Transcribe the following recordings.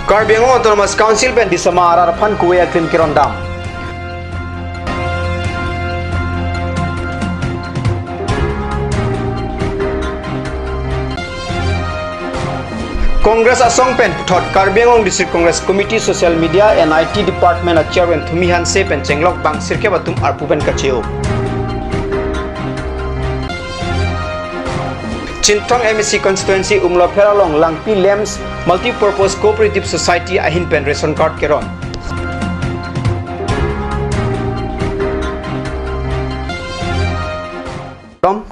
Karbi Autonomous Council pen di sama arar fan kuya krim kirondam. Congress Asong pen thot Karbi District Congress Committee Social Media and IT Department Chairman Thumihan Se pen Chenglok bang sirke batum arpuben kacheo. Chintong MSC constituency umlo Pheralong Langpi Lems Multi-Purpose Cooperative Society ahin pen ration card keron.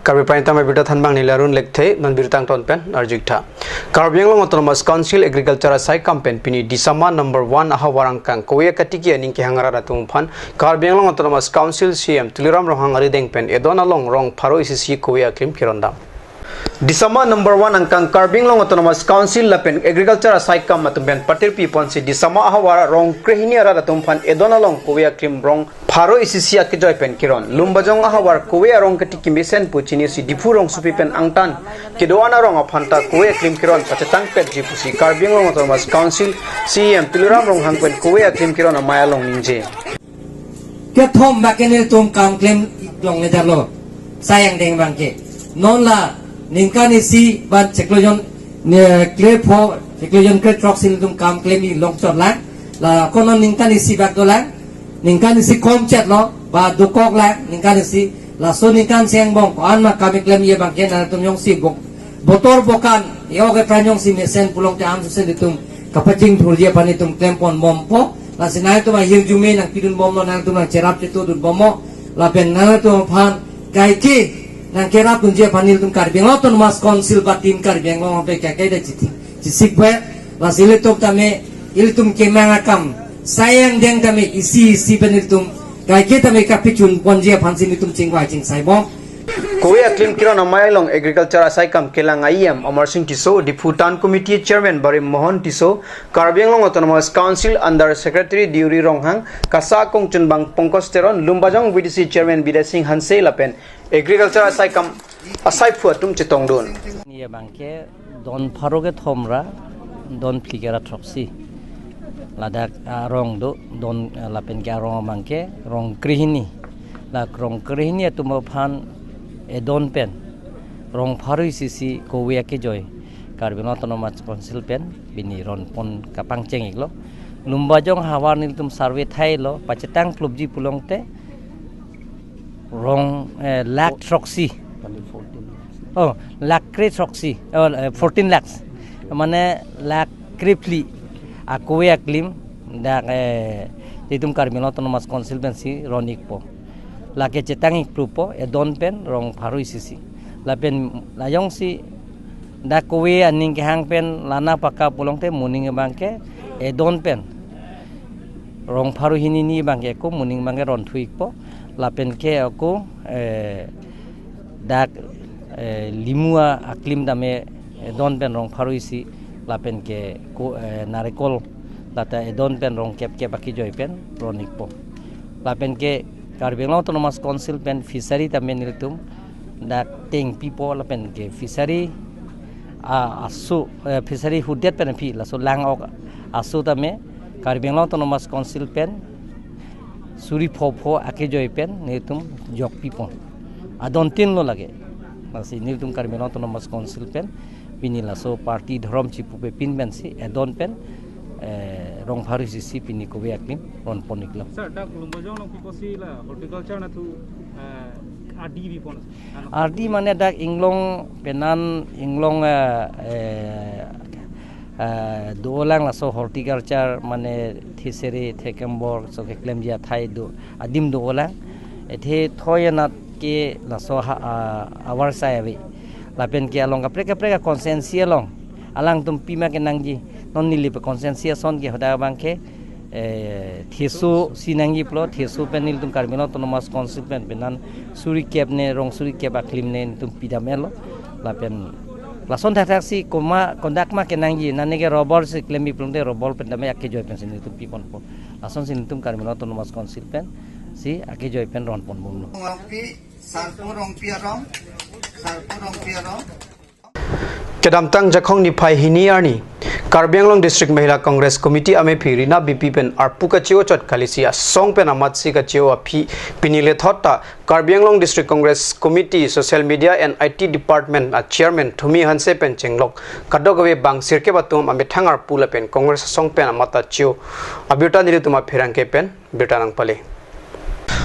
Karbi Pranita Mabita Thanbang Nilarun Lekte non Birtang Ton pen Arjikta. Karbi Autonomous Council Agriculture Sai Campaign Pini Disama number 1 Ahawarang Kang Koya Katiki and Inki Hangara Tumpan Karbi Autonomous Council CM Tuliram Rohangari Deng pen Edona Long Rong Paro ICC Koya Klim Kirondam. Disama number 1 angkang Karbing Long Autonomous Council lapen agriculture saikam matumben patir pipon si disama ahawara rong krehini ara tumpan edona long kuya krim rong pharo isisia ke joy pen kiron lumbajong ahawar kuya rong ketiki mesen puchini si dipu rong supi pen angtan kedoana rong aphanta kuya krim kiron pachetang pet jipusi Karbing Long Autonomous Council CM Tuliram rong hangpen kuya krim kiron amaya long ninje ke thom bakenil tum kam claim long le jalo sayang deng bangke non la Ningkani si ban ceklojon clear po ceklojon ke troksil tum kam claim long chot lang la kono ningkani si bak dolang ningkani si kom chat lo ba dukok lang ningkani si la so ningkan siang bong an ma kami claim ye bang ken tum yong si bok botor bokan yo ke pranyong si mesen pulong ta am se ditum kapacing thurje pani tum claim pon mompo la sinai tum hir jume nang pidun bom lo nang tum cerap cetu dun bomo la ben nang tum phan kai ki nang kera punje panil tum Karbi Autonomous Council batin Karbi ngong pe kakai da citi cisik ba lasile tok tame iltum kemanga kam sayang deng tame isi panil tum kai ke tame kapichun ponje phansin tum chingwa ching saibong kuya klim kiron amaya long agriculture saikam kelang IM Amar Singh Tiso Deputan Committee Chairman Barim Mohan Tiso Karbi Long Autonomous Council Under Secretary Diuri Ronghang Kasa Kongchun Bang Pongkosteron Lumbajong VDC Chairman Bida Singh Hanse Lapen Agriculture saikam asai fuatum chitong don niya bangke don pharoge thomra don pligera tropsi ladak rong do don lapen ka rong bangke rong krihini la rong krihini tumo phan edon pen rong pharoi sisi kowe ke joy Karbi Autonomous Council pen bini ron pon kapang chengik lo lumbajong hawar nil tum survey thai lo pachetang klubji pulongte rong lakh troxy oh lakh kre troxy 14 lakhs mane lakh kripli akoya klim da titum Karbi Autonomous Council pen si ronik po lake chetang ikrupo edon pen rong pharoi sisi lapen layong si da kowe aning ke hang pen lana paka pulongte muning bangke edon pen rong pharoi hinini bangke ko muning bangke ron thuik po lapen ke aku dak limua aklim dame don pen rong pharoi si lapen ke ko narekol lata don pen rong kep baki joy pen ronik po lapen ke Karbi Autonomous Council pen fishery tamen niltum dak ting people lapen ke fishery asu fishery hudet pen pi la so lang ok asu tame Karbi Autonomous Council pen suri phopho ake joy pen nitum jok pipo adon tin lo lage masi nitum Karbi Autonomous Council pen pinila so party dhrom chipu pe pin ben si adon pen rong pharoi sisi pini ko yaklim ron poniklo sir dak lumbajong long pipo si la horticulture na tu RD bi pon RD mane dak inglong penan inglong dolang la so horticulture mane thiseri thekembor so keklem dia thai do adim dolang ethe thoyana ke la so awar saiwi lapen ke along apreka konsensia long alang tum pima ke nangji non nili pe konsensia son ke hoda bangke thesu sinangi plo thesu penil tum Karbi Autonomous Council pen benan suri kepne rong suri kep aklim ne tum pidamelo lapen lason taksi koma kondak ma ke nangji nanege robol se klemi plumde robol pen dame akke joy pen sin tum pipon po lason sin tum Karbi Autonomous Council pen si akke joy pen ron pon mumno sarpurong piarong Kedamtang jakong ni pai hiniarni Karbi Anglong District Mahila Congress Committee Amepi Rina BP pen arpu kachio chot kalisia song pen amat si kachio api pinile thota Karbi Anglong District Congress Committee Social Media and IT Department Chairman Thumi Hanse pen chenglok kadogawe bang sirke batum amethang arpu la pen Congress song pen amata chio abyuta nilituma phirangke pen bitanang pale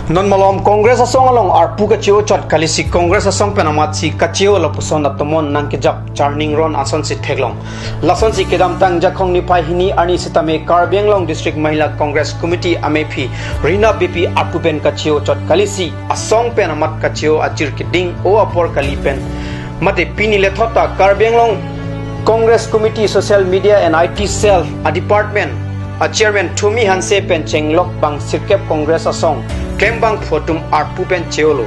non malom Congress asong along arpu kachio chot kalisi Congress asong pen amat si kachio lapuson atomon nang kejap charning ron ason si theglong lason si kedam tang jakhong ni pai hini ani sitame Karbi Anglong District Mahila Congress Committee Amepi Rina BP arpu pen kachio chot kalisi asong pen amat kachio ajir kiding o apor kali pen mate pinile thota Karbi Anglong Congress Committee Social Media and IT Cell a department a chairman Thumi Hanse pen chenglok bang sirkep Congress asong kembang photum arpu pen cheolo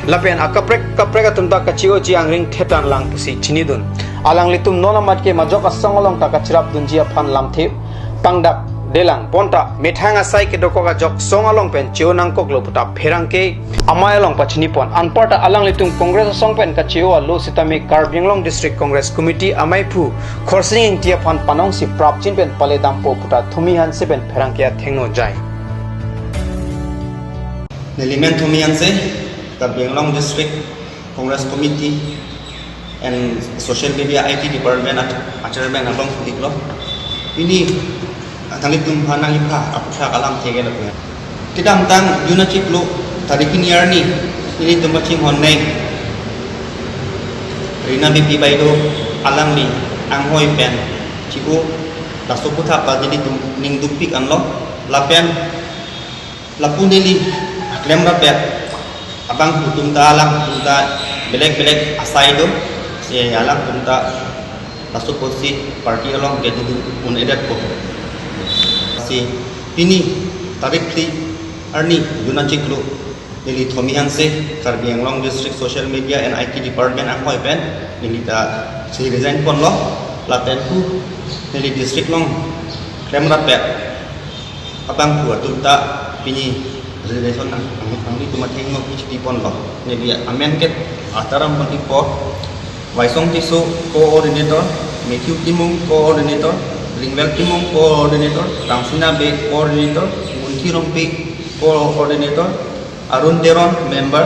lapen akaprek atumta kachio jiang ring thetan lang pusi chinidun alang litum nona matke majok asong along takachirap dunjia phan lamthe pangdak delang ponta methanga sai ke dokoga jok song along pen chio nang koklo puta pherangke amay along pachini pon anparta alang litum Congress song pen kachio lo sitame Karbi Anglong District Congress Committee amai phu khorsing tia phan panong si prapchin pen pale dampo puta Thumi Hanse pen pherangke thengno jai Element Thumi Hanse, Karbi Anglong District Congress Committee and Social Media IT Department at Chairman Abang Futiklo. Ini tanglit tumpan nang ipa apusha kalam tege la punya. Kita tang yuna ciklu tadi kini arni ini tempat cing honai. Rina BP baido alam ni anghoy pen ciku lasu putra pa jadi tum ning dupik anlo lapen lapuneli klem rapet abang kutum ta alam tumta belek asai do si alam tumta lasu posi parti along ke du unedat ko si ini tarik li arni yuna ciklu Nili Thumi Hanse Karbi Anglong District Social Media and IT Department ang hoy pen nili ta si resign kon lo laten ku nili district long klem rapet abang ku tumta pini resignation ang ni tumating no PhD pon lo nili amen ket ataram pon ipo Waisong Tiso coordinator Matthew Timung coordinator Ringwell Timung coordinator Tangsina B coordinator Munti Rompi coordinator Arun Teron member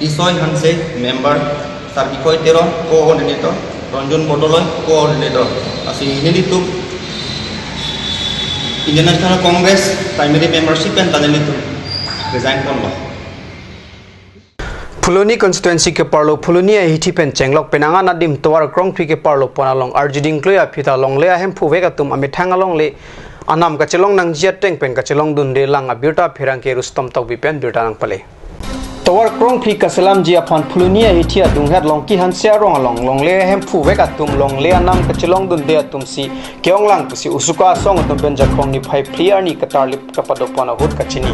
Isoy Hanse member Sarbikoy Teron coordinator Ronjon Bodoloy coordinator asi nilitum International Congress primary membership and tanilitum resign kon lo Fuloni constituency ke parlo Fuloni hiti pen chenglok penanga nadim towar krong phi ke parlo ponalong arjiding kloya phita long le ahem phu veka tum ami thangalong le anam ka chelong nang jia teng pen ka chelong dun de lang abyuta phirang ke rustom tok bi pen byuta nang pale towar krong phi ka salam jia phan Fuloni hiti adung hat long ki han sia rong along long le ahem phu veka tum long le anam ka chelong dun de tum si keong lang si usuka song tum pen jakhong ni phai clear ni katar lip ka padok pona hut ka chini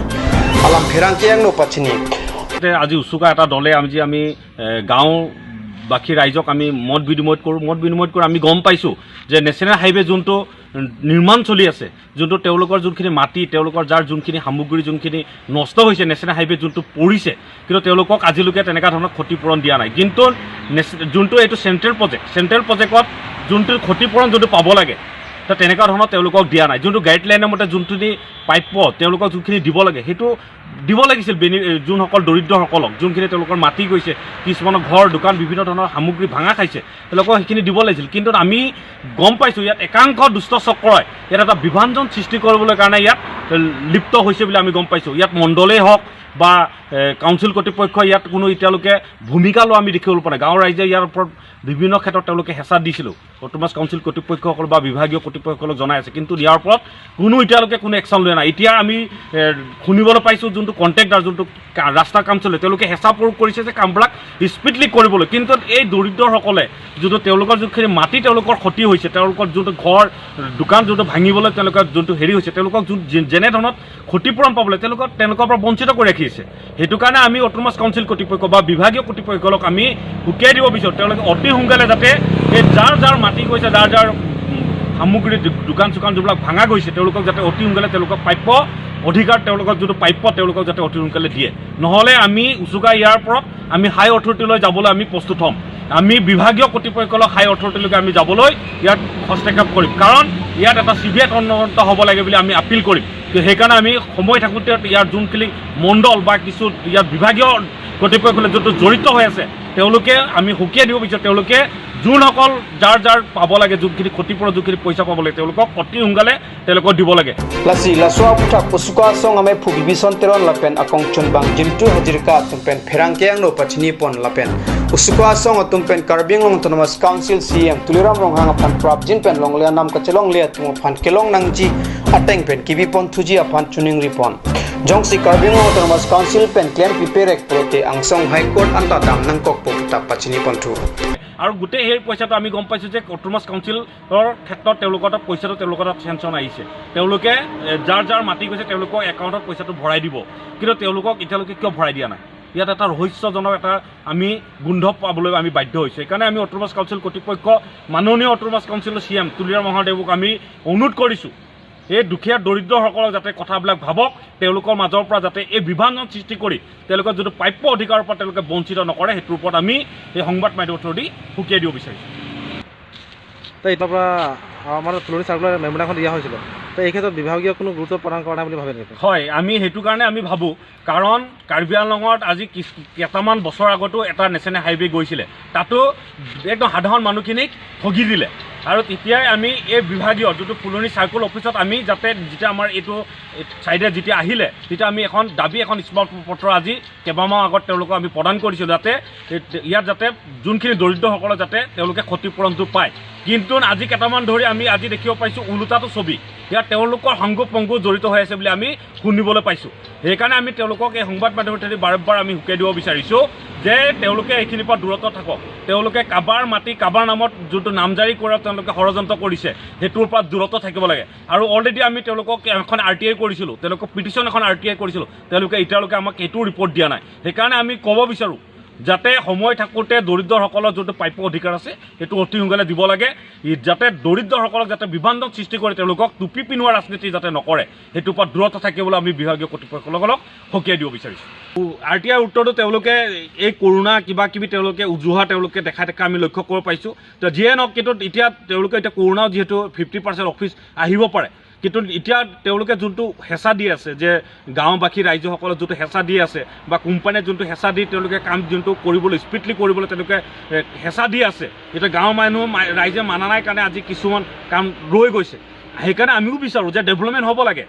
alam phirang ke yang no pachini আজি উসুকা এটা দলে আমি গাঁও বাকি ৰাইজক আমি মত বিনিময় কৰোঁ আমি গম পাইছোঁ যে নেশ্যনেল হাইৱে যোনটো নিৰ্মাণ চলি আছে যোনটো তেওঁলোকৰ যোনখিনি মাটি তেওঁলোকৰ যাৰ যোনখিনি সামগ্ৰী যোনখিনি নষ্ট হৈছে নেশ্যনেল হাইৱে যোনটো পৰিছে কিন্তু তেওঁলোকক আজিলৈকে তেনেকুৱা ধৰণৰ ক্ষতিপূৰণ দিয়া নাই কিন্তু যোনটো এইটো চেণ্ট্ৰেল প্ৰজেক্টত যোনটো ক্ষতিপূৰণ যোনটো পাব লাগে তো তেনেকুৱা ধৰণৰ তেওঁলোকক দিয়া নাই যোনটো গাইডলাইনৰ মতে যোনখিনি প্ৰাপ্য তেওঁলোকক যোনখিনি দিব লাগে সেইটো দিব লাগিছিল যোনসকল দৰিদ্ৰসকলক যোনখিনি তেওঁলোকৰ মাটি গৈছে কিছুমানৰ ঘৰ দোকান বিভিন্ন ধৰণৰ সামগ্ৰী ভাঙা খাইছে তেওঁলোকক সেইখিনি দিব লাগিছিল কিন্তু আমি গম পাইছোঁ ইয়াত একাংশ দুষ্ট চক্ৰই ইয়াত এটা বিভাজন সৃষ্টি কৰিবলৈ কাৰণে ইয়াত লিপ্ত হৈছে বুলি আমি গম পাইছোঁ ইয়াত মণ্ডলেই হওক বা কাউন্সিল কৰ্তৃপক্ষ ইয়াত কোনো এতিয়ালৈকে ভূমিকা লোৱা আমি দেখিবলৈ পোৱা নাই গাঁৱৰ ৰাইজে ইয়াৰ ওপৰত বিভিন্ন ক্ষেত্ৰত তেওঁলোকে হেঁচা দিছিলোঁ অটোমাছ কাউন্সিল কৰ্তৃপক্ষসকল বা বিভাগীয় কৰ্তৃপক্ষসকলক জনাই আছে কিন্তু ইয়াৰ ওপৰত কোনো এতিয়ালৈকে কোনো একশ্যন লোৱা নাই এতিয়া আমি শুনিবলৈ পাইছোঁ যোনটো কণ্ট্ৰেক্টাৰ যোনটো ৰাস্তা কাম চলে তেওঁলোকে হেঁচা প্ৰয়োগ কৰিছে যে কামবিলাক স্পীডলি কৰিবলৈ কিন্তু এই দৰিদ্ৰসকলে যোনটো তেওঁলোকৰ যোনখিনি মাটি তেওঁলোকৰ ক্ষতি হৈছে তেওঁলোকৰ যোনটো ঘৰ দোকান যোনটো ভাঙিবলৈ তেওঁলোকৰ যোনটো হেৰি হৈছে তেওঁলোকক যেনে ধৰণত ক্ষতিপূৰণ পাবলৈ তেওঁলোকৰ পৰা বঞ্চিত কৰি ৰাখিছে সেইটো কাৰণে আমি অটোমাছ কাউন্সিল কৰ্তৃপক্ষ বা বিভাগীয় কৰ্তৃপক্ষক আমি উকিয়াই দিব বিচাৰোঁ তেওঁলোকে অতি সোনকালে যাতে এই যাৰ মাটি গৈছে যাৰ সামগ্ৰী দোকান চোকান যিবিলাক ভাঙা গৈছে তেওঁলোকক যাতে অতি সোনকালে তেওঁলোকক প্ৰাপ্য অধিকাৰ তেওঁলোকক যোনটো প্ৰাপ্য তেওঁলোকক যাতে অতি সোনকালে দিয়ে নহ'লে আমি উচুকা ইয়াৰ ওপৰত আমি হাই অথৰিটিলৈ যাবলৈ আমি প্ৰস্তুত হ'ম আমি বিভাগীয় কৰ্তৃপক্ষৰ হাই অথৰিটিলৈকে আমি যাবলৈ ইয়াত হস্তক্ষেপ কৰিম কাৰণ ইয়াত এটা চিভিয়াৰ তদন্ত হ'ব লাগে বুলি আমি আপিল কৰিম সেইকাৰণে আমি সময় থাকোঁতে ইয়াৰ যোনখিনি মণ্ডল বা কিছু ইয়াত বিভাগীয় কৰ্তৃপক্ষলৈ যোনটো জড়িত হৈ আছে তেওঁলোকে আমি সুকীয়া দিব বিচাৰোঁ তেওঁলোকে যোনসকল যাৰ পাব লাগে যোনখিনি ক্ষতিপূৰণ যোনখিনি পইচা পাব লাগে তেওঁলোকক অতি সোনকালে তেওঁলোকক দিব লাগে Lasi laswa putak usuka song ame pubibison teron lapen akong chunbang jimtu hajirka tumpen pherangkeang no pachini pon lapen usuka song tumpen Karbing Autonomous Council CM tuliram ronghang aphan prabjin pen longlea nam kachelong le tum phan kelong nangji ateng pen kibi pon thuji aphan chuning ripon jongsi Karbing Autonomous Council pen claim piperek prote angsong high court anta dam nangkok putak pachini pon thu আৰু গোটেই সেই পইচাটো আমি গম পাইছোঁ যে autonomous কাউন্সিলৰ ক্ষেত্ৰত তেওঁলোকৰ পইচাটো তেওঁলোকৰ চেংচন আহিছে তেওঁলোকে যাৰ মাটি গৈছে তেওঁলোকৰ একাউণ্টত পইচাটো ভৰাই দিব কিন্তু তেওঁলোকক এতিয়ালৈকে কিয় ভৰাই দিয়া নাই ইয়াত এটা ৰহস্যজনক এটা আমি গোন্ধ পাবলৈ আমি বাধ্য হৈছোঁ সেইকাৰণে আমি অট'নমাছ কাউন্সিল কৰ্তৃপক্ষ মাননীয় অট'নমাছ কাউন্সিলৰ CM তুলিৰাম মহাদেৱক আমি অনুৰোধ কৰিছোঁ এই দুখীয়া দৰিদ্ৰসকলক যাতে কথাবিলাক ভাবক তেওঁলোকৰ মাজৰ পৰা যাতে এই বিভাজন সৃষ্টি কৰি তেওঁলোকৰ যিটো প্ৰাপ্য অধিকাৰৰ পৰা তেওঁলোকে বঞ্চিত নকৰে সেইটোৰ ওপৰত আমি এই সংবাদ মাধ্যমৰ থ্ৰুদি সুকীয়াই দিব বিচাৰিছোঁ তো এটাৰ পৰা আমাৰ ফুলনি চাৰ্কুলাৰ মেমোৰাখন দিয়া হৈছিল তো এই ক্ষেত্ৰত বিভাগীয় কোনো গুৰুত্ব প্ৰদান কৰা নাই বুলি ভাবে নেকি হয় আমি সেইটো কাৰণে আমি ভাবোঁ কাৰণ কাৰ্বি আংলঙত আজি কেইটামান বছৰ আগতো এটা নেশ্যনেল হাইৱে গৈছিলে তাতো একদম সাধাৰণ মানুহখিনিক ঠগি দিলে আৰু তেতিয়াই আমি এই বিভাগীয় যোনটো ফুলনি চাৰ্কুল অফিচত আমি যাতে যেতিয়া আমাৰ এইটো চাইডে যেতিয়া আহিলে তেতিয়া আমি এখন দাবী এখন স্মাৰক পত্ৰ আজি কেইবামাহ আগত তেওঁলোকক আমি প্ৰদান কৰিছিলোঁ যাতে ইয়াত যাতে যোনখিনি দৰিদ্ৰসকলৰ যাতে তেওঁলোকে ক্ষতিপূৰণটো পায় কিন্তু আজি কেইটামান ধৰি আমি আজি দেখিব পাইছোঁ ওলোটাটো ছবি ইয়াত তেওঁলোকৰ সংগো পংগো জড়িত হৈ আছে বুলি আমি শুনিবলৈ পাইছোঁ সেইকাৰণে আমি তেওঁলোকক এই সংবাদ মাধ্যমৰ থ্ৰুদি বাৰে আমি সুকীয়াই দিব বিচাৰিছোঁ যে তেওঁলোকে এইখিনিৰ পৰা দূৰত্ব থাকক তেওঁলোকে কাবাৰ মাটি কাবাৰ নামত যোনটো নামজাৰি কৰা তেওঁলোকে ষড়যন্ত্ৰ কৰিছে সেইটোৰ পৰা দূৰত্ব থাকিব লাগে আৰু অলৰেডি আমি তেওঁলোকক এখন RTI কৰিছিলোঁ তেওঁলোকক পিটিশ্যন এখন RTI কৰিছিলোঁ তেওঁলোকে এতিয়ালৈকে আমাক এইটো ৰিপৰ্ট দিয়া নাই সেইকাৰণে আমি ক'ব বিচাৰোঁ যাতে সময় থাকোঁতে দৰিদ্ৰসকলৰ যোনটো প্ৰাপ্য অধিকাৰ আছে সেইটো অতি সোনকালে দিব লাগে যাতে দৰিদ্ৰসকলক যাতে বিভাজন সৃষ্টি কৰি তেওঁলোকক টুপি পিন্ধোৱা ৰাজনীতি যাতে নকৰে সেইটোৰ পৰা দূৰত থাকিবলৈ আমি বিভাগীয় কৰ্তৃপক্ষসকলক সকীয়াই দিব বিচাৰিছোঁ RTI উত্তৰটো তেওঁলোকে এই কৰোণা কিবা কিবি তেওঁলোকে উজুহা তেওঁলোকে দেখা আমি লক্ষ্য কৰিব পাইছোঁ তো যিয়ে নহওক কিন্তু এতিয়া তেওঁলোকে এতিয়া কৰোণাও যিহেতু 50% অফিচ আহিব পাৰে কিন্তু এতিয়া তেওঁলোকে যোনটো হেঁচা দি আছে যে গাঁওবাসী ৰাইজসকলক যোনটো হেঁচা দি আছে বা কোম্পানীয়ে যোনটো হেঁচা দি তেওঁলোকে কাম যোনটো কৰিবলৈ স্পীডলি কৰিবলৈ তেওঁলোকে হেঁচা দি আছে এতিয়া গাঁৱৰ মানুহ ৰাইজে মানা নাই কাৰণে আজি কিছুমান কাম ৰৈ গৈছে সেইকাৰণে আমিও বিচাৰোঁ যে ডেভেলপমেণ্ট হ'ব লাগে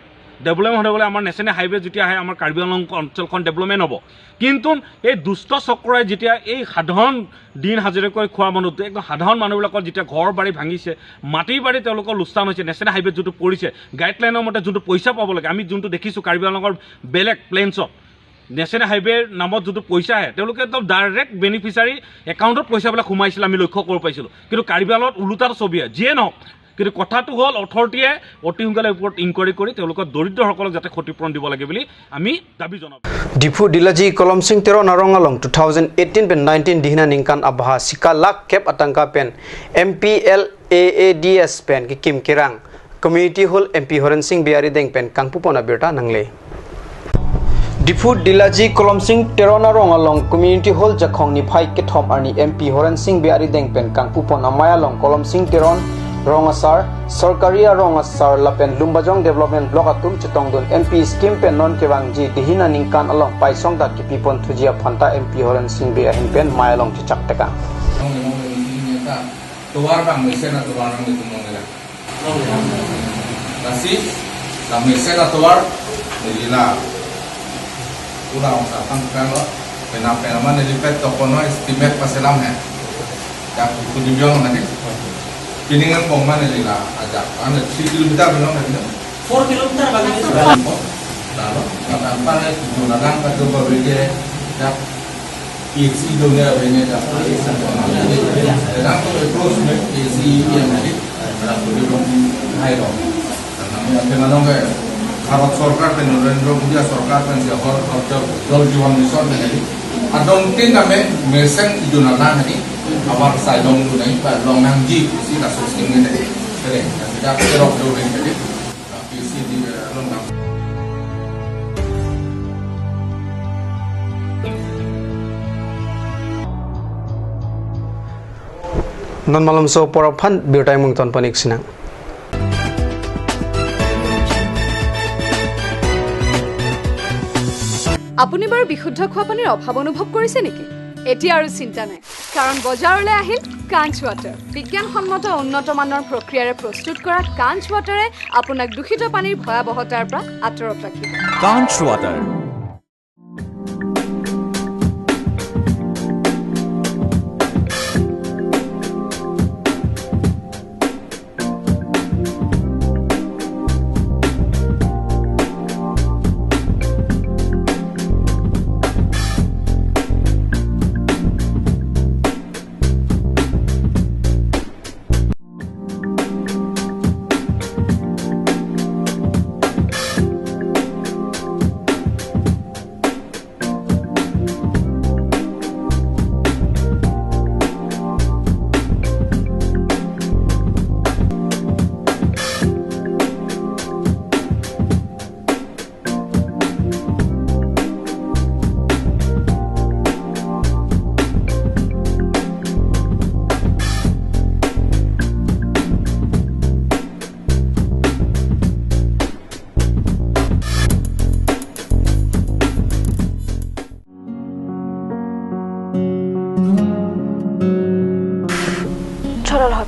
ডেভেলপমেণ্ট হ'লে আমাৰ নেশ্যনেল হাইৱে যেতিয়া আহে আমাৰ কাৰ্বি আংলং অঞ্চলখন ডেভেলপমেণ্ট হ'ব কিন্তু এই দুষ্ট চক্ৰই যেতিয়া এই সাধাৰণ দিন হাজিৰাকৈ খোৱা মানুহটো একদম সাধাৰণ মানুহবিলাকৰ যেতিয়া ঘৰ বাৰী ভাঙিছে মাটি বাৰী তেওঁলোকৰ লোকচান হৈছে নেশ্যনেল হাইৱেত যোনটো পৰিছে গাইডলাইনৰ মতে যোনটো পইচা পাব লাগে আমি যোনটো দেখিছোঁ কাৰ্বি আংলঙৰ বেলেগ প্লেনছত নেশ্যনেল হাইৱেৰ নামত যোনটো পইচা আহে তেওঁলোকে একদম ডাইৰেক্ট বেনিফিচাৰী একাউণ্টত পইচাবিলাক সোমাইছিলে আমি লক্ষ্য কৰিব পাৰিছিলোঁ কিন্তু কাৰ্বি আংলঙত ওলোটাটো ছবি হয় যিয়ে নহওক কিন্তু কথাটো হ'ল অথৰিটিয়ে অতি সোনকালে ওপৰত ইনকুৱাৰী কৰি তেওঁলোকৰ দৰিদ্ৰসকলক যাতে ক্ষতিপূৰণ দিব লাগে বুলি আমি দাবী জনাব ডিফু ডিলাজি কলমসিং তেৰ নাৰঙালং 2018 পেন 19 দিহিনা নিংকান আবহা সিকা লাখ কেপ আতংকা পেন MPLAADS পেন কি কিম কেৰাং community hall MP Horen Sing বিয়াৰি দেং পেন কাংপুপনা বেটা নাংলে ডিফু ডিলাজি কলমসিং তেৰ নাৰঙালং কমিউনিটি হল জাখংনি ফাই কেথম আনি MP হৰেন সিং বিয়াৰি দেং পেন কাংপুপনা মায়ালং কলমসিং তেৰন Rongasar, Sarkaria Rongasar Lapen Lumbajong Development Block Atum Chitongdun MP Scheme Pen Non Kewangji Dihina Ningkan along Paisong Da Kipipon Tujia Phanta MP Horan Singh Be Ahin Pen Mailong Chichak Teka. Tuar bang mesena tuar bang itu mongela. Nasi, la mesena tuar, nilila. Udah orang sapang kalau pena mana nilipet tokono estimate paselam ya. Jak kudibiong nanti. Kini kan pengman nilila ajak. Ane 3 kilometer belum nanti. 4 kilometer bagi itu. Lalu apa lagi gunakan kado berbeda. Jak isi dunia banyak dah. Dan tu terus isi yang nanti berapa belum hai dong. Karena kena dong ke Harap Sorkar Narendra Modi Sorkar Siapor Jal Jiwan Mission nanti. Adong tin kami mesen itu nana nanti. Awak saya dong tu nanti long nangji isi kasus ini nanti. Keren. Tidak kerok dulu nanti. Tapi isi di long nang. non malum so poraphan biutai mung ton panik sinang আপুনি বাৰু বিশুদ্ধ খোৱা পানীৰ অভাৱ অনুভৱ কৰিছে নেকি এতিয়া আৰু চিন্তা নাই কাৰণ বজাৰলৈ আহিল কাঞ্চ ৱাটাৰ বিজ্ঞানসন্মত উন্নত মানৰ প্ৰক্ৰিয়াৰে প্ৰস্তুত কৰা কাঞ্চ ৱাটাৰে আপোনাক দূষিত পানীৰ ভয়াৱহতাৰ পৰা আঁতৰত ৰাখিব কাঞ্চ water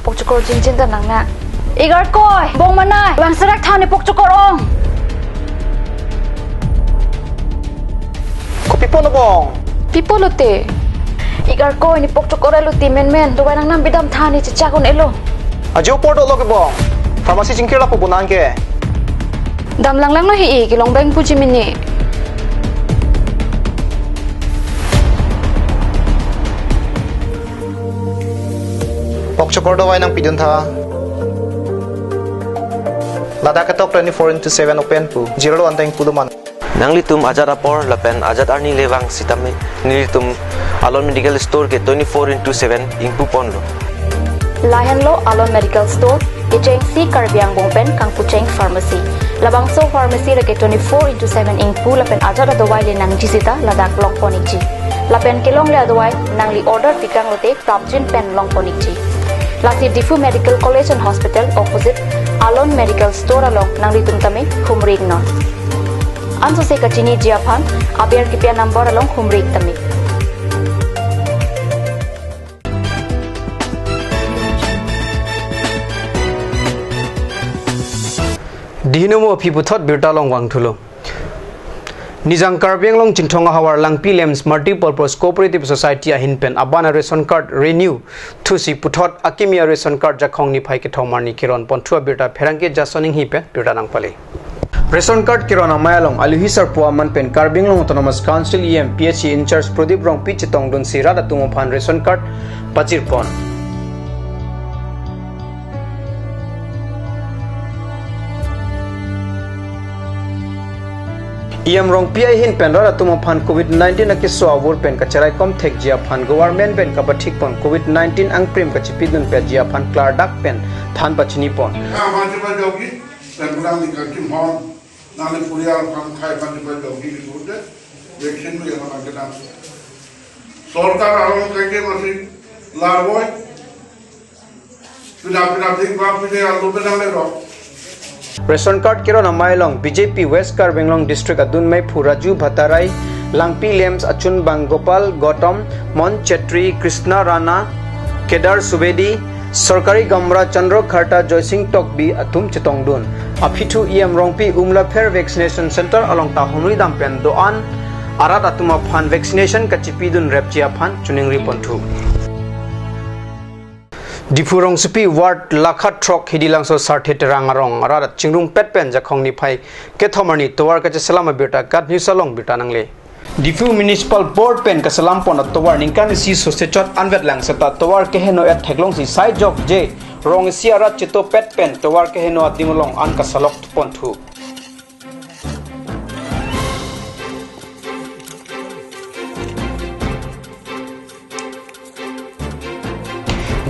Pokcukor cincin tenang nak. Igar koi, bong mana? Bang serak tahu ni pokcukor ong. kopi pon bong Pipo lo te. Igar koi ni pokcukor elu ti men. Tuwai nang nam bidam tahu ni cicakun elu. ajo pordo lo ke bong pharmacy jingkir la pubunan ke Dam lang lo hi kilong beng puji mini. Pokcukor dawai nang pidun tha lada katok 24/7 open pu 0 anteng puduman nangli tum ajat apor lapen ajat arni lewang sitame nili tum alon medical store ke 24/7 ingpu pon lo Layan lo alon medical store Kecheng si Karbiang bongpen kang Kucheng pharmacy labang so pharmacy leke 24/7 ingpu lapen ajat adawai le nang jisita ladak long poniji lapen kelong le adawai nangli order tikang lote prapjin pen long poniji Lasi Difu Medical College and Hospital opposite Alon Medical Store along nang litum tami Humrig North. Anso se kachini jiaphan abiar kipia number along Humrig tami. Dihinomo phibuthot birta long wang thulo Nijang Karbiang long Chinthonga Hawar Langpi Lems Multi-Purpose Cooperative Society a hinpen abana ration card renew thusi puthot akimia ration card jakhong ni phai ke thomarni kiron ponthua birta pherangke jasoning hi pen birta nang pale ration card kiron amayalong aluhi sar puaman pen Karbiang long autonomous council em PHC in charge Pradip rong pi chitong don sirada tumo phan ration card pachir pon Iam rong PI hin pen ra tumo phan COVID-19 na kiso awur pen ka charai kom thek jia phan government pen ka bathik pon COVID-19 ang prem ka chipidun pe jia phan klar dak pen than bachini pon Manji pa jogi pen bulang ni ka kim hon nali purial phan khai manji pa jogi ni gurde vaccine lu yana ka dam sorkar alon kake masi larboy pina thing pa pine alu pe nang le ro Ration card kiro na mailong BJP West Karbiang long district adun mai Phuraju Bhatarai Langpi Lems Achun Bangopal Gautam Mon Chetri Krishna Rana Kedar Subedi Sarkari Gamra Chandro Kharta Joysing Tokbi atum chitongdun aphitu iam rongpi umla fair vaccination center along ta homri dampen doan arat atuma phan vaccination kachipidun repchia phan chuningri ponthu Difurong supi ward lakhat trok hidilangso sarthe terangarong arat chingrung petpen jakhongni phai kethomarni towar ka salama beta kat ni salong beta nangle Difu municipal board pen ka salam pon towar ningkan si sosechot anvet lang sata towar ke heno at theglong si sai jok je rong si arat chito petpen towar ke heno adimolong an ka salok ponthu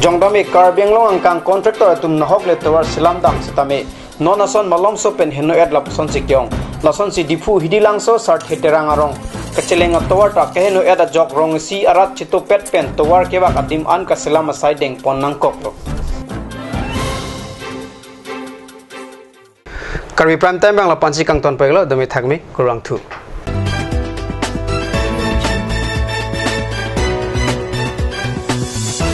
Jongdame Karbiang long angkang contractor atum nahok le towar silam dam setame non ason malom so pen heno at lapson sikyong lason si difu hidilangso sart heterang arong kecileng towar ta keheno eda jok rong si arat chito pet pen towar keba kadim an ka selama sai deng pon nang koklo Karbi prime time bang la pansi kang ton peglo demi thakmi kurang thu